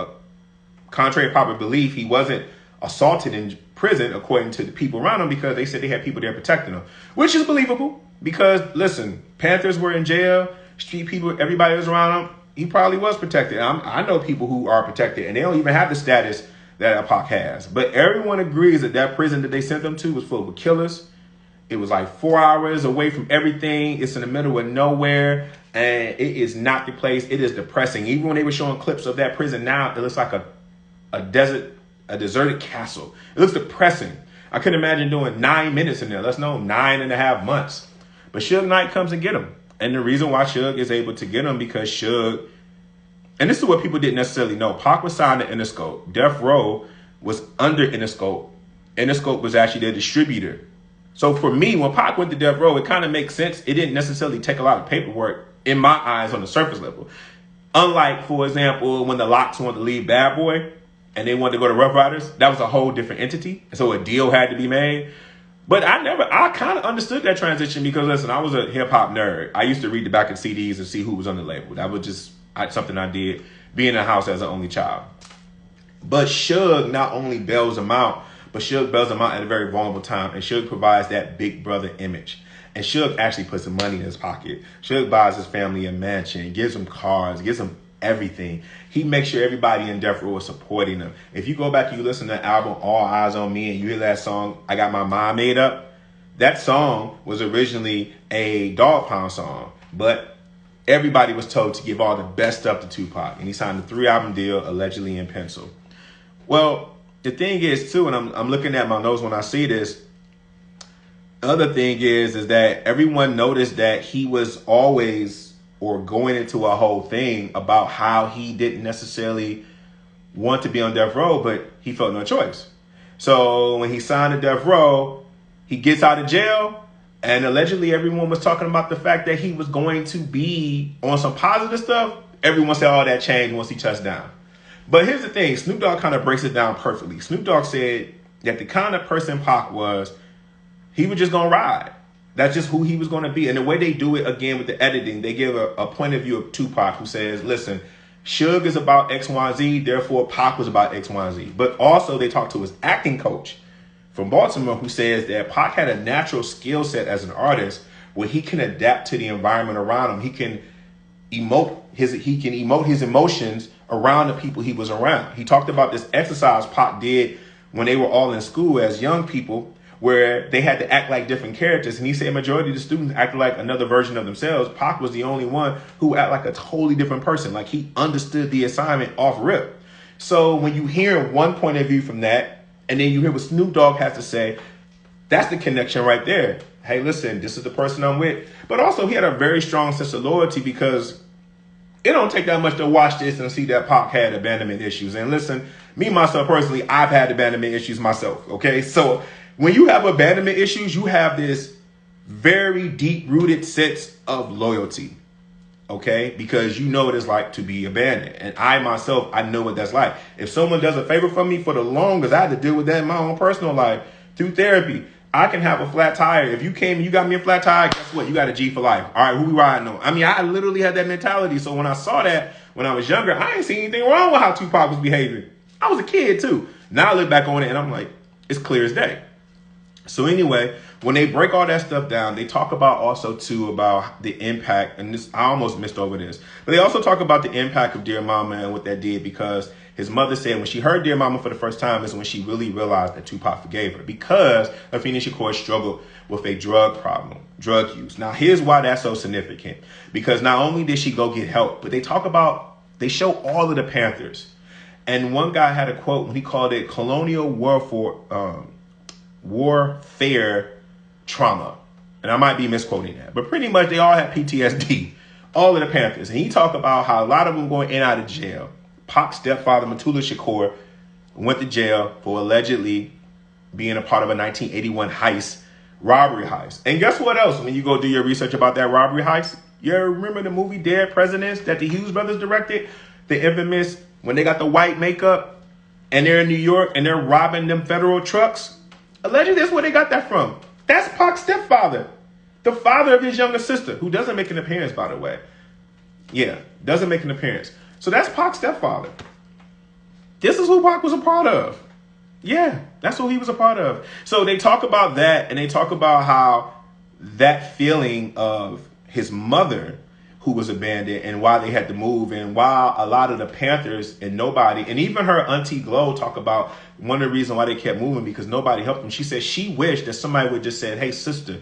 contrary to popular belief, he wasn't assaulted in prison, according to the people around him, because they said they had people there protecting him, which is believable because, listen, Panthers were in jail, street people, everybody was around him. He probably was protected. I know people who are protected, and they don't even have the status that Pac has. But everyone agrees that prison that they sent them to was full of killers. It was like 4 hours away from everything. It's in the middle of nowhere. And it is not the place. It is depressing. Even when they were showing clips of that prison now, it looks like a deserted castle. It looks depressing. I couldn't imagine doing 9 minutes in there. Let's know 9.5 months. But Suge Knight comes and get him. And the reason why Suge is able to get him because Suge, and this is what people didn't necessarily know. Pac was signed to Interscope. Death Row was under Interscope. Interscope was actually their distributor. So for me, when Pac went to Death Row, it kind of makes sense. It didn't necessarily take a lot of paperwork in my eyes on the surface level. Unlike, for example, when the Lox wanted to leave Bad Boy and they wanted to go to Rough Riders, that was a whole different entity. So a deal had to be made. But I kind of understood that transition because, listen, I was a hip hop nerd. I used to read the back of CDs and see who was on the label. That was just something I did being in the house as an only child. But Suge not only bails him out, but Suge bails him out at a very vulnerable time. And Suge provides that big brother image. And Suge actually puts some money in his pocket. Suge buys his family a mansion, gives them cars, gives them everything. He makes sure everybody in Death Row is supporting him. If you go back and you listen to the album All Eyes on Me and you hear that song, I Got My Mind Made Up, that song was originally a Dog Pound song. But everybody was told to give all the best stuff to Tupac. And he signed a 3-album deal, allegedly in pencil. Well, the thing is, too, and I'm looking at my notes when I see this, the other thing is that everyone noticed that he was always or going into a whole thing about how he didn't necessarily want to be on Death Row, but he felt no choice. So when he signed to Death Row, he gets out of jail, and allegedly everyone was talking about the fact that he was going to be on some positive stuff. Everyone said all that changed once he touched down. But here's the thing, Snoop Dogg kind of breaks it down perfectly. Snoop Dogg said that the kind of person Pac was, he was just going to ride. That's just who he was going to be. And the way they do it, again, with the editing, they give a point of view of Tupac who says, listen, Suge is about X, Y, Z, therefore Pac was about X, Y, Z. But also they talked to his acting coach from Baltimore who says that Pac had a natural skill set as an artist where he can adapt to the environment around him. He can emote his emotions around the people he was around. He talked about this exercise Pac did when they were all in school as young people, where they had to act like different characters. And he said majority of the students acted like another version of themselves. Pac was the only one who acted like a totally different person. Like he understood the assignment off rip. So when you hear one point of view from that, and then you hear what Snoop Dogg has to say, that's the connection right there. Hey, listen, this is the person I'm with. But also he had a very strong sense of loyalty because it don't take that much to watch this and see that Pac had abandonment issues. And listen, me, myself, personally, I've had abandonment issues myself, okay? So when you have abandonment issues, you have this very deep-rooted sense of loyalty, okay? Because you know what it's like to be abandoned. And I, myself, I know what that's like. If someone does a favor for me for the longest, I had to deal with that in my own personal life through therapy. I can have a flat tire. If you came and you got me a flat tire, guess what? You got a G for life. All right, who we riding on? I mean, I literally had that mentality. So when I saw that when I was younger, I ain't seen anything wrong with how Tupac was behaving. I was a kid, too. Now I look back on it, and I'm like, it's clear as day. So anyway, when they break all that stuff down, they talk about also, too, about the impact. And this, I almost missed over this. But they also talk about the impact of Dear Mama and what that did, because his mother said when she heard Dear Mama for the first time is when she really realized that Tupac forgave her, because Afeni Shakur struggled with a drug problem, drug use. Now, here's why that's so significant. Because not only did she go get help, but they show all of the Panthers. And one guy had a quote when he called it colonial warfare trauma. And I might be misquoting that, but pretty much they all had PTSD, all of the Panthers. And he talked about how a lot of them going in and out of jail. Pac's stepfather, Mutulu Shakur, went to jail for allegedly being a part of a 1981 robbery heist. And guess what else? When you go do your research about that robbery heist, you remember the movie Dead Presidents that the Hughes brothers directed? The infamous, when they got the white makeup and they're in New York and they're robbing them federal trucks. Allegedly, that's where they got that from. That's Pac's stepfather, the father of his younger sister, who doesn't make an appearance, by the way. Yeah, doesn't make an appearance. So that's Pac's stepfather. This is who Pac was a part of. Yeah, that's who he was a part of. So they talk about that, and they talk about how that feeling of his mother who was abandoned and why they had to move, and why a lot of the Panthers and nobody, and even her auntie Glow talk about one of the reasons why they kept moving, because nobody helped them. She said she wished that somebody would just say, hey, sister,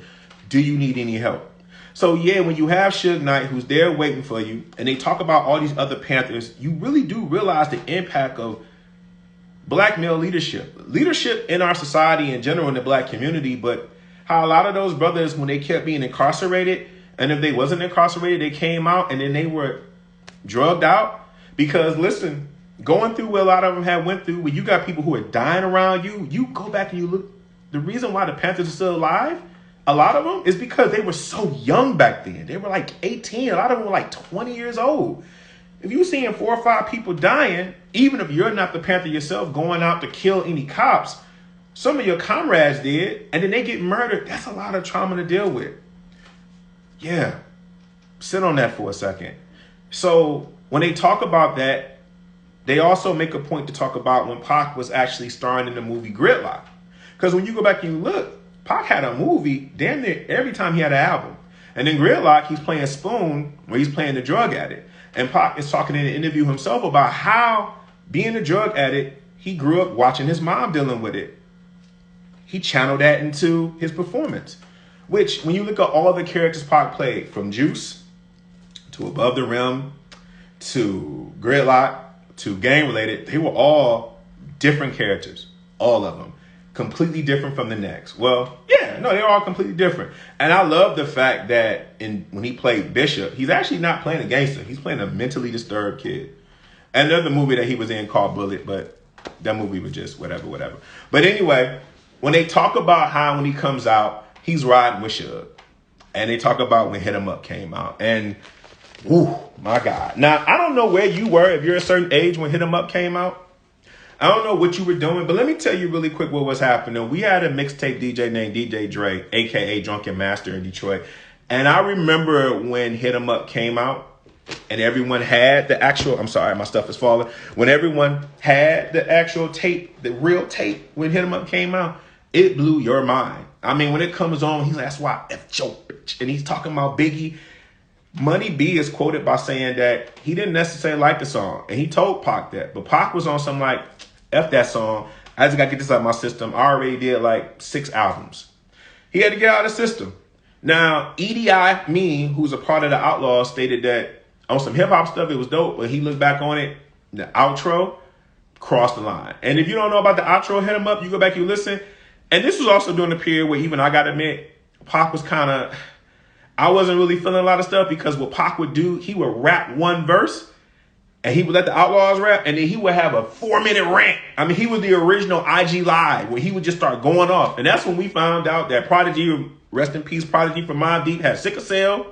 do you need any help? So yeah, when you have Suge Knight who's there waiting for you, and they talk about all these other Panthers, you really do realize the impact of black male leadership in our society in general, in the black community, but how a lot of those brothers, when they kept being incarcerated, and if they wasn't incarcerated, they came out and then they were drugged out. Because listen, going through what a lot of them had went through, when you got people who are dying around you, you go back and you look, the reason why the Panthers are still alive, a lot of them, is because they were so young back then. They were like 18. A lot of them were like 20 years old. If you're seeing 4 or 5 people dying, even if you're not the Panther yourself going out to kill any cops, some of your comrades did, and then they get murdered. That's a lot of trauma to deal with. Yeah, sit on that for a second. So when they talk about that, they also make a point to talk about when Pac was actually starring in the movie Gridlock. Because when you go back and you look, Pac had a movie damn near every time he had an album. And in Gridlock, he's playing Spoon, where he's playing the drug addict. And Pac is talking in an interview himself about how, being a drug addict, he grew up watching his mom dealing with it. He channeled that into his performance. Which, when you look at all the characters Pac played, from Juice to Above the Rim to Gridlock to Gang Related, they were all different characters. All of them. Completely different from the next. Well, yeah, no, they're all completely different. And I love the fact that when he played Bishop, he's actually not playing a gangster. He's playing a mentally disturbed kid. Another movie that he was in called Bullet, but that movie was just whatever. But anyway, when they talk about how when he comes out, he's riding with Suge. And they talk about when Hit 'Em Up came out. And, whew, my God. Now, I don't know where you were if you're a certain age when Hit 'Em Up came out. I don't know what you were doing, but let me tell you really quick what was happening. We had a mixtape DJ named DJ Dre, a.k.a. Drunken Master in Detroit. And I remember when Hit 'Em Up came out and everyone had the actual, I'm sorry, my stuff is falling. When everyone had the actual tape, the real tape, when Hit 'Em Up came out, it blew your mind. I mean, when it comes on, he's like, that's why I F your bitch. And he's talking about Biggie. Money B is quoted by saying that he didn't necessarily like the song. And he told Pac that. But Pac was on some like, F that song. I just got to get this out of my system. I already did like 6 albums. He had to get out of the system. Now, EDI, me, who's a part of the Outlaws, stated that on some hip-hop stuff, it was dope. But he looked back on it, the outro crossed the line. And if you don't know about the outro, Hit 'Em Up, you go back, you listen. And this was also during the period where even I got to admit, Pac was kind of, I wasn't really feeling a lot of stuff because what Pac would do, he would rap one verse and he would let the Outlaws rap and then he would have a 4-minute rant. I mean, he was the original IG Live where he would just start going off. And that's when we found out that Prodigy, rest in peace, Prodigy from Mobb Deep, had sickle cell.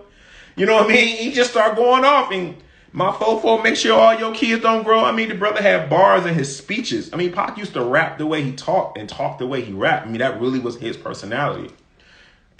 You know what I mean? He just started going off and my fofo, make sure all your kids don't grow. I mean, the brother had bars in his speeches. I mean, Pac used to rap the way he talked and talk the way he rapped. I mean, that really was his personality.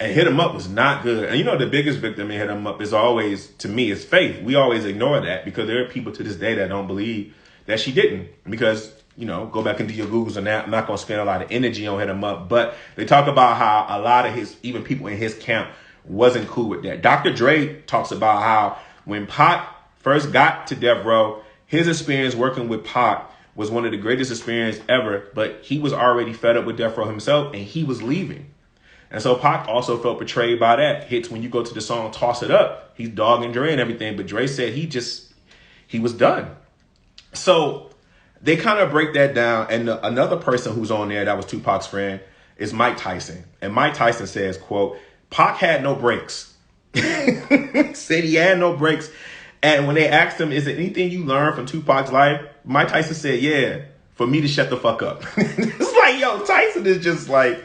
And Hit 'Em Up was not good. And you know, the biggest victim in Hit 'Em Up is always, to me, is Faith. We always ignore that because there are people to this day that don't believe that she didn't. Because, you know, go back and do your Googles on that. I'm not going to spend a lot of energy on Hit 'Em Up. But they talk about how a lot of his, even people in his camp, wasn't cool with that. Dr. Dre talks about how when Pac first got to Death Row, his experience working with Pac was one of the greatest experiences ever. But he was already fed up with Death Row himself and he was leaving. And so Pac also felt betrayed by that. Hits when you go to the song Toss It Up, he's dogging Dre and everything, but Dre said he was done. So they kind of break that down. And another person who's on there that was Tupac's friend is Mike Tyson. And Mike Tyson says, quote, Pac had no breaks. Said he had no breaks. And when they asked him, is there anything you learned from Tupac's life? Mike Tyson said, yeah, for me to shut the fuck up. It's like, yo, Tyson is just like,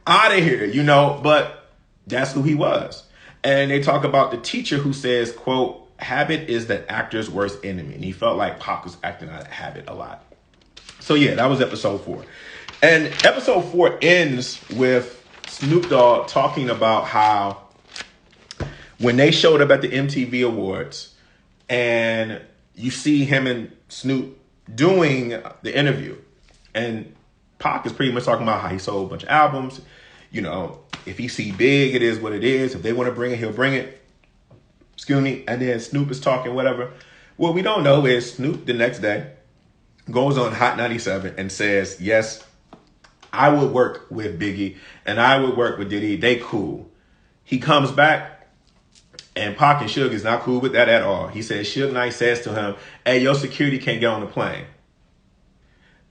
out of here, you know, but that's who he was. And they talk about the teacher who says, quote, habit is the actor's worst enemy. And he felt like Pac was acting out of habit a lot. So yeah, that was episode 4. And episode 4 ends with Snoop Dogg talking about how when they showed up at the MTV Awards and you see him and Snoop doing the interview and Pac is pretty much talking about how he sold a bunch of albums. You know, if he see big, it is what it is. If they want to bring it, he'll bring it. Excuse me. And then Snoop is talking, whatever. What we don't know is Snoop the next day goes on Hot 97 and says, yes, I would work with Biggie and I would work with Diddy. They cool. He comes back And Pac and Suge is not cool with that at all. He says, Suge Knight says to him, hey, your security can't get on the plane.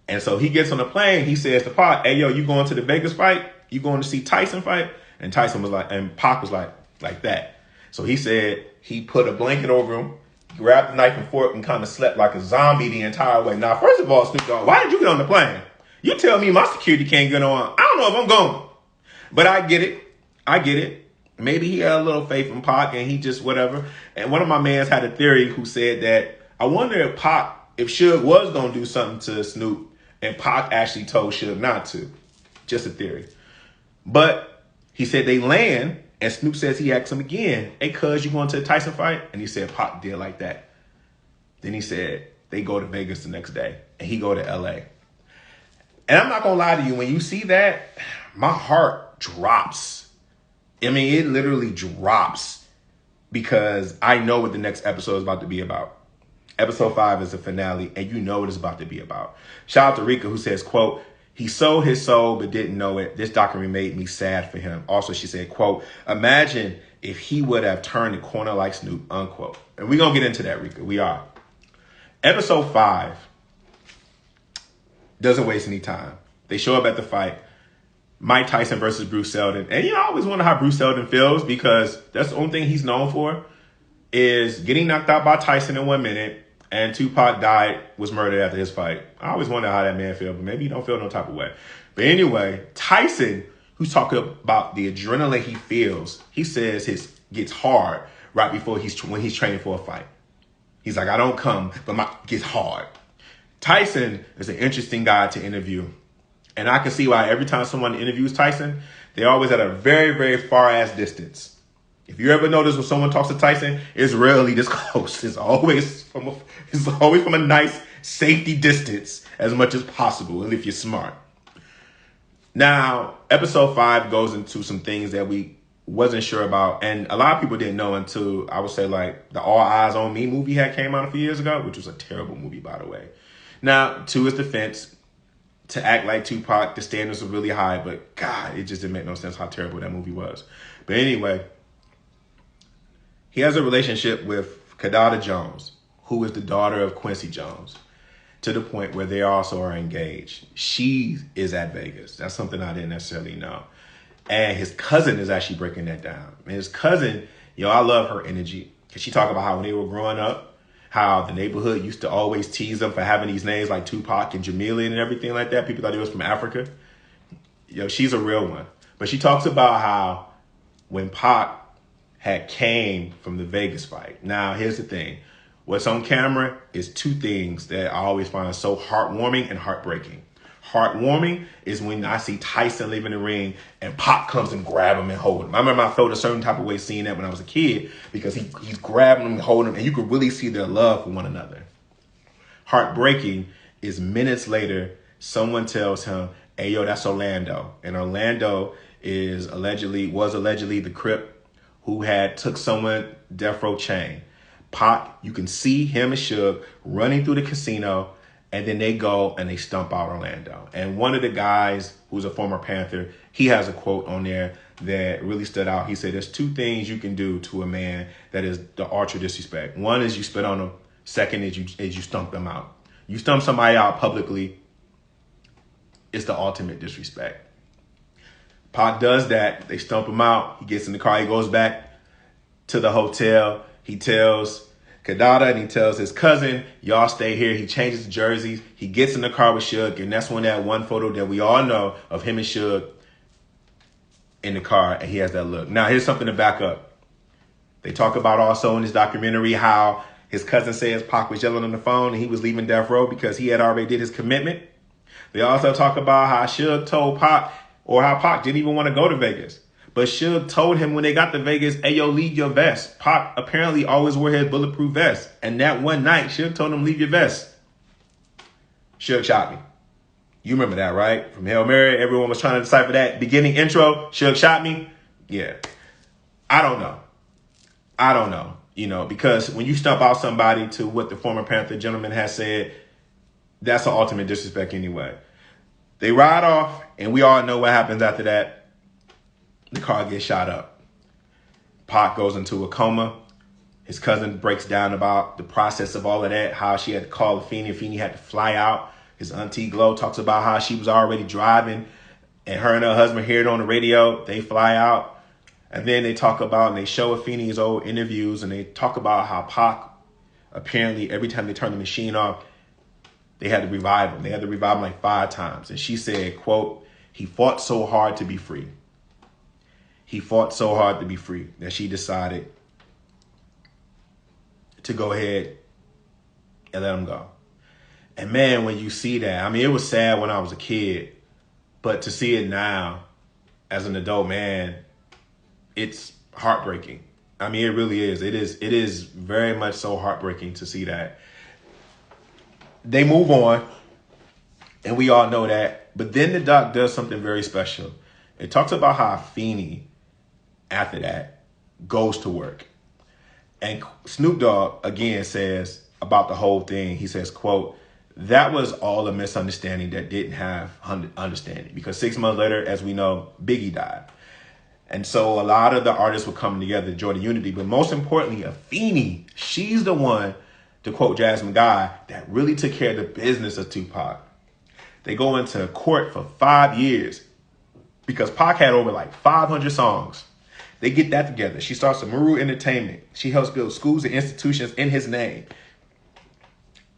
And so he gets on the plane. He says to Pac, hey, yo, you going to the Vegas fight? You going to see Tyson fight? And Tyson was like, and Pac was like that. So he said he put a blanket over him, grabbed the knife and fork, and kind of slept like a zombie the entire way. Now, first of all, Snoop Dogg, why did you get on the plane? You tell me my security can't get on. I don't know if I'm going. But I get it. Maybe he had a little faith in Pac and he just whatever. And one of my mans had a theory who said that I wonder if Suge was going to do something to Snoop and Pac actually told Suge not to. Just a theory. But he said they land and Snoop says he asked him again, hey, cuz, you going to the Tyson fight? And he said Pac did like that. Then he said they go to Vegas the next day and he go to LA. And I'm not going to lie to you. When you see that, my heart drops. I mean, it literally drops because I know what the next episode is about to be about. Episode 5 is the finale, and you know what it's about to be about. Shout out to Rika, who says, quote, he sold his soul but didn't know it. This documentary made me sad for him. Also, she said, quote, imagine if he would have turned the corner like Snoop, unquote. And we're going to get into that, Rika. We are. Episode 5 doesn't waste any time. They show up at the fight. Mike Tyson versus Bruce Seldon. And I always wonder how Bruce Seldon feels because that's the only thing he's known for is getting knocked out by Tyson in 1 minute and Tupac was murdered after his fight. I always wonder how that man feels, but maybe he don't feel no type of way. But anyway, Tyson, who's talking about the adrenaline he feels, he says his gets hard right before when he's training for a fight. He's like, I don't come, but my gets hard. Tyson is an interesting guy to interview. And I can see why every time someone interviews Tyson, they're always at a very, very far-ass distance. If you ever notice when someone talks to Tyson, it's rarely this close. It's always from a nice safety distance as much as possible, and if you're smart. Now, episode 5 goes into some things that we wasn't sure about, and a lot of people didn't know until, I would say, like, the All Eyes on Me movie came out a few years ago, which was a terrible movie, by the way. Now, to his defense, to act like Tupac, the standards were really high, but God, it just didn't make no sense how terrible that movie was. But anyway, he has a relationship with Kidada Jones, who is the daughter of Quincy Jones, to the point where they also are engaged. She is at Vegas. That's something I didn't necessarily know. And his cousin is actually breaking that down. And his cousin, I love her energy. Because she talked about how when they were growing up, how the neighborhood used to always tease them for having these names like Tupac and Jamilian and everything like that. People thought he was from Africa. She's a real one. But she talks about how when Pac had came from the Vegas fight. Now, here's the thing. What's on camera is 2 things that I always find so heartwarming and heartbreaking. Heartwarming is when I see Tyson leaving the ring and Pac comes and grab him and hold him. I remember I felt a certain type of way seeing that when I was a kid because he's grabbing him and holding him and you could really see their love for one another. Heartbreaking is minutes later, someone tells him, hey, yo, that's Orlando. And Orlando was allegedly the Crip who had took someone Death Row chain. Pac, you can see him and Suge running through the casino. And then they go and they stump out Orlando. And one of the guys who's a former Panther, he has a quote on there that really stood out. He said, there's 2 things you can do to a man that is the ultra disrespect. One is you spit on him. Second is you stump them out. You stump somebody out publicly, it's the ultimate disrespect. Pac does that. They stump him out. He gets in the car. He goes back to the hotel. He tells Kidada and he tells his cousin, y'all stay here. He changes the jerseys. He gets in the car with Suge. And that's when that one photo that we all know of him and Suge in the car. And he has that look. Now, here's something to back up. They talk about also in this documentary how his cousin says Pac was yelling on the phone and he was leaving Death Row because he had already did his commitment. They also talk about how Suge told Pac, or how Pac didn't even want to go to Vegas. But Suge told him when they got to Vegas, hey, yo, leave your vest. Pac apparently always wore his bulletproof vest. And that one night, Suge told him, leave your vest. Suge shot me. You remember that, right? From Hail Mary, everyone was trying to decipher that beginning intro. Suge shot me. Yeah. I don't know. Because when you stump out somebody to what the former Panther gentleman has said, that's the ultimate disrespect anyway. They ride off, and we all know what happens after that. The car gets shot up. Pac goes into a coma. His cousin breaks down about the process of all of that, how she had to call Afeni. Afeni had to fly out. His auntie Glow talks about how she was already driving and her and her husband hear it on the radio. They fly out. And then they talk about, and they show Afeni's old interviews, and they talk about how Pac, apparently every time they turn the machine off, they had to revive him. They had to revive him like 5 times. And she said, quote, he fought so hard to be free. He fought so hard to be free that she decided to go ahead and let him go. And man, when you see that, I mean, it was sad when I was a kid, but to see it now as an adult man, it's heartbreaking. I mean, it really is. It is very much so heartbreaking to see that. They move on, and we all know that. But then the doc does something very special. It talks about how Afeni, after that, goes to work. And Snoop Dogg, again, says about the whole thing, he says, quote, that was all a misunderstanding that didn't have understanding. Because 6 months later, as we know, Biggie died. And so a lot of the artists were coming together to join the unity. But most importantly, Afeni, she's the one, to quote Jasmine Guy, that really took care of the business of Tupac. They go into court for 5 years because Pac had over like 500 songs. They get that together. She starts Amaru Entertainment. She helps build schools and institutions in his name.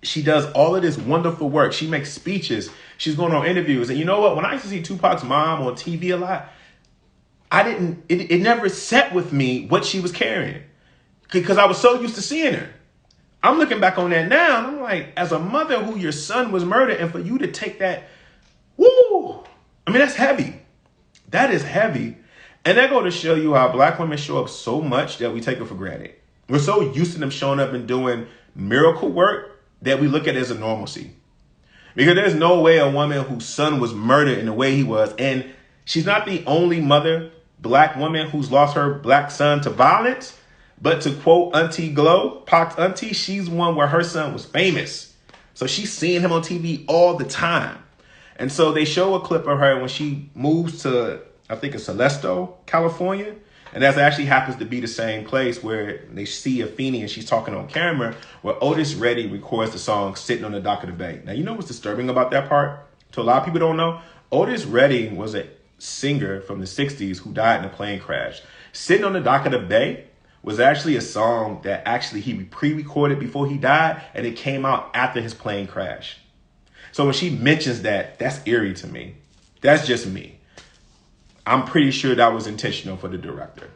She does all of this wonderful work. She makes speeches. She's going on interviews. And you know what? When I used to see Tupac's mom on TV a lot, it never set with me what she was carrying because I was so used to seeing her. I'm looking back on that now, and I'm like, as a mother who your son was murdered, and for you to take that, woo! I mean, that's heavy. That is heavy. And that go to show you how black women show up so much that we take it for granted. We're so used to them showing up and doing miracle work that we look at it as a normalcy. Because there's no way a woman whose son was murdered in the way he was, and she's not the only mother, black woman, who's lost her black son to violence. But to quote Auntie Glow, Pac's auntie, she's one where her son was famous. So she's seeing him on TV all the time. And so they show a clip of her when she moves to, I think it's Celeste, California. And that actually happens to be the same place where they see Afeni and she's talking on camera, where Otis Reddy records the song Sitting on the Dock of the Bay. Now, you know what's disturbing about that part? To a lot of people don't know, Otis Reddy was a singer from the 60s who died in a plane crash. Sitting on the Dock of the Bay was actually a song that actually he pre-recorded before he died, and it came out after his plane crash. So when she mentions that, that's eerie to me. That's just me. I'm pretty sure that was intentional for the director.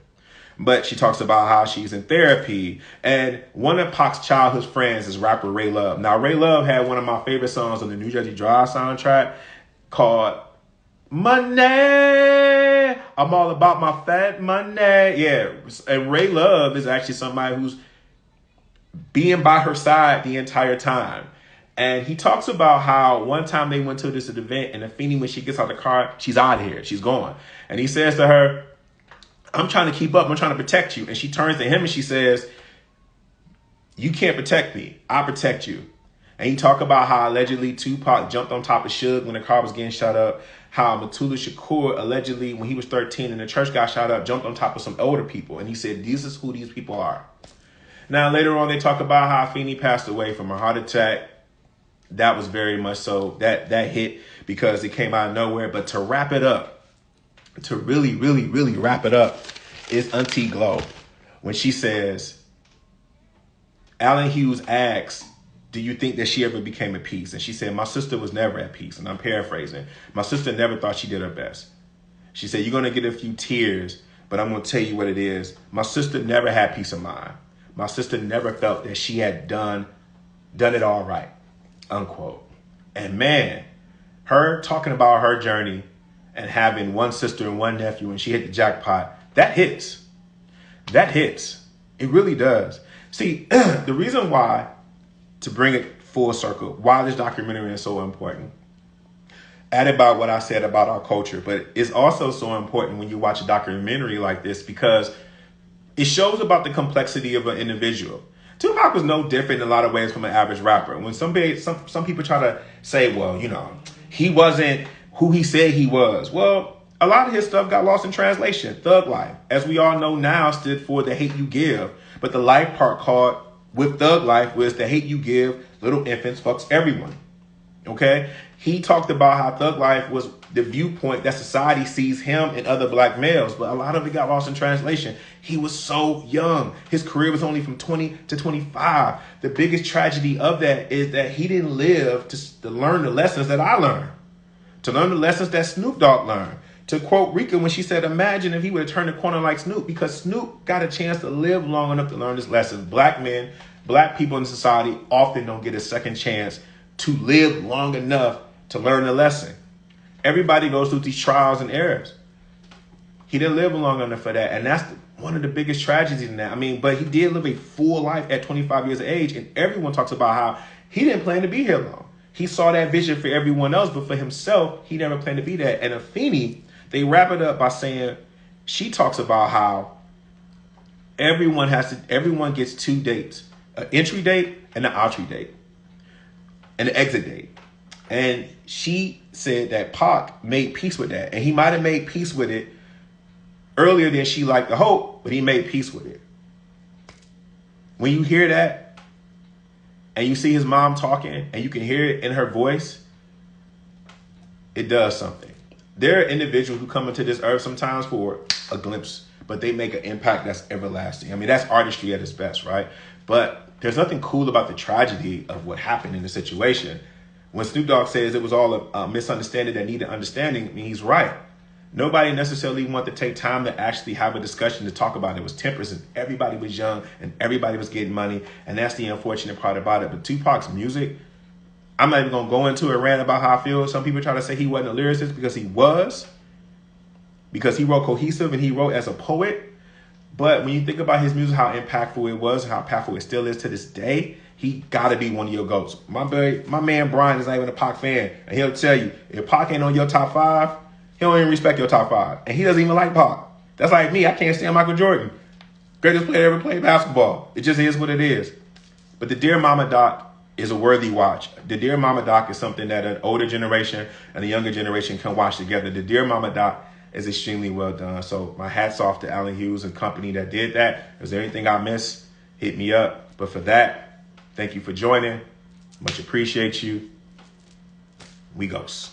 But she talks about how she's in therapy, and one of Pac's childhood friends is rapper Ray Love. Now, Ray Love had one of my favorite songs on the New Jersey Drive soundtrack called Money. I'm all about my fat money. Yeah. And Ray Love is actually somebody who's being by her side the entire time. And he talks about how one time they went to this event, and Afeni, when she gets out of the car, she's out of here. She's gone. And he says to her, I'm trying to keep up. I'm trying to protect you. And she turns to him and she says, you can't protect me. I protect you. And he talked about how allegedly Tupac jumped on top of Suge when the car was getting shot up. How Mutulu Shakur allegedly, when he was 13 and the church got shot up, jumped on top of some older people. And he said, this is who these people are. Now, later on, they talk about how Afeni passed away from a heart attack. That was very much so. That hit because it came out of nowhere. But to wrap it up, to really, really, really wrap it up, is Auntie Glow. When she says, Allen Hughes asks, do you think that she ever became at peace? And she said, my sister was never at peace. And I'm paraphrasing. My sister never thought she did her best. She said, you're going to get a few tears, but I'm going to tell you what it is. My sister never had peace of mind. My sister never felt that she had done it all right, unquote. And man, her talking about her journey and having one sister and one nephew and she hit the jackpot, that hits. That hits. It really does. See, the reason why, to bring it full circle, why this documentary is so important, added by what I said about our culture, but it's also so important when you watch a documentary like this because it shows about the complexity of an individual. Tupac was no different in a lot of ways from an average rapper. When some people try to say, well, you know, he wasn't who he said he was. Well, A lot of his stuff got lost in translation. Thug Life, as we all know now, stood for the hate you give. But the life part called with Thug Life was the hate you give little infants fucks everyone. Okay? He talked about how Thug Life was the viewpoint that society sees him and other black males, but a lot of it got lost in translation. He was so young. His career was only from 20 to 25. The biggest tragedy of that is that he didn't live to learn the lessons that I learned, to learn the lessons that Snoop Dogg learned. To quote Rika when she said, imagine if he would have turned the corner like Snoop, because Snoop got a chance to live long enough to learn his lessons. Black men, black people in society often don't get a second chance to live long enough to learn the lesson. Everybody goes through these trials and errors. He didn't live long enough for that. And that's one of the biggest tragedies in that. I mean, but he did live a full life at 25 years of age. And everyone talks about how he didn't plan to be here long. He saw that vision for everyone else, but for himself, he never planned to be that. And Afeni, they wrap it up by saying, she talks about how everyone gets 2 dates, an entry date and an entry date, and an exit date. And she said that Pac made peace with that. And he might have made peace with it earlier than she liked to hope, but he made peace with it. When you hear that and you see his mom talking and you can hear it in her voice, it does something. There are individuals who come into this earth sometimes for a glimpse, but they make an impact that's everlasting. I mean, that's artistry at its best, right? But there's nothing cool about the tragedy of what happened in the situation. When Snoop Dogg says it was all a misunderstanding that needed understanding, I mean, he's right. Nobody necessarily wanted to take time to actually have a discussion to talk about it. It was tempers and everybody was young and everybody was getting money. And that's the unfortunate part about it. But Tupac's music, I'm not even going to go into a rant about how I feel. Some people try to say he wasn't a lyricist because he was. Because he wrote cohesive and he wrote as a poet. But when you think about his music, how impactful it was, how impactful it still is to this day, he got to be one of your GOATs. My man Brian is not even a Pac fan. And he'll tell you, if Pac ain't on your top 5, he don't even respect your top 5. And he doesn't even like Pac. That's like me. I can't stand Michael Jordan. Greatest player ever played basketball. It just is what it is. But the Dear Mama doc is a worthy watch. The Dear Mama doc is something that an older generation and a younger generation can watch together. The Dear Mama doc is extremely well done. So my hat's off to Allen Hughes and company that did that. Is there anything I missed? Hit me up. But for that, thank you for joining. Much appreciate you. We goes.